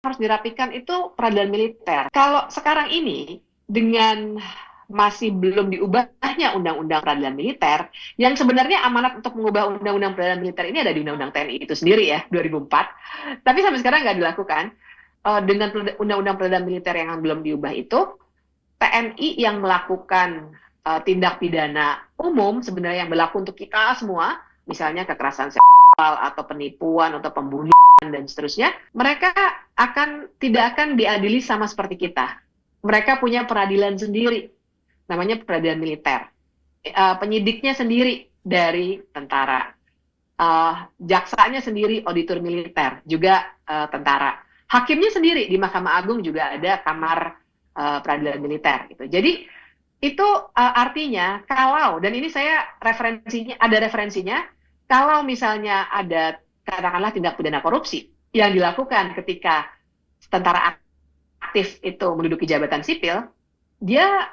harus dirapikan itu peradilan militer. Kalau sekarang ini dengan masih belum diubahnya undang-undang peradilan militer, yang sebenarnya amanat untuk mengubah undang-undang peradilan militer ini ada di undang-undang TNI itu sendiri ya, 2004. Tapi sampai sekarang nggak dilakukan. Dengan undang-undang peradilan militer yang belum diubah itu, TNI yang melakukan tindak pidana umum sebenarnya yang berlaku untuk kita semua, misalnya kekerasan seksual atau penipuan atau pembunuhan dan seterusnya, mereka tidak akan diadili sama seperti kita. Mereka punya peradilan sendiri, namanya peradilan militer. Penyidiknya sendiri dari tentara, jaksanya sendiri auditor militer, juga tentara. Hakimnya sendiri di Mahkamah Agung juga ada kamar peradilan militer gitu. Jadi itu artinya kalau, dan ini saya referensinya, kalau misalnya ada katakanlah tindak pidana korupsi yang dilakukan ketika tentara aktif itu menduduki jabatan sipil, dia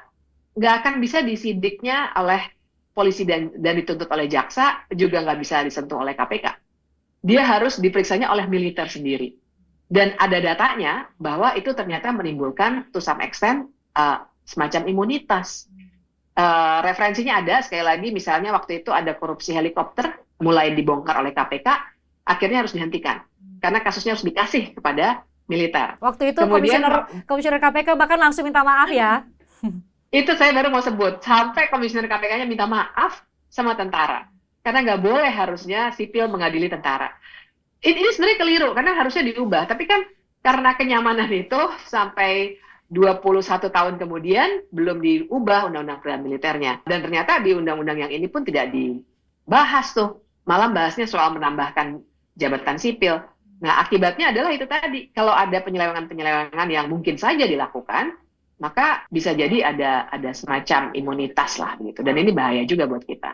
nggak akan bisa disidiknya oleh polisi dan dituntut oleh jaksa, juga nggak bisa disentuh oleh KPK. Dia harus diperiksanya oleh militer sendiri. Dan ada datanya bahwa itu ternyata menimbulkan to some extent semacam imunitas. Referensinya ada, sekali lagi misalnya waktu itu ada korupsi helikopter, mulai dibongkar oleh KPK, akhirnya harus dihentikan. Karena kasusnya harus dikasih kepada militer. Waktu itu Kemudian komisioner KPK bahkan langsung minta maaf ya. itu saya baru mau sebut, sampai komisioner KPK-nya minta maaf sama tentara. Karena nggak boleh harusnya sipil mengadili tentara. Ini sebenarnya keliru, karena harusnya diubah. Tapi kan karena kenyamanan itu sampai 21 tahun kemudian belum diubah undang-undang peradilan militernya. Dan ternyata di undang-undang yang ini pun tidak dibahas tuh. Malah bahasnya soal menambahkan jabatan sipil. Nah, akibatnya adalah itu tadi. Kalau ada penyelewengan-penyelewengan yang mungkin saja dilakukan, maka bisa jadi ada semacam imunitas lah begitu. Dan ini bahaya juga buat kita.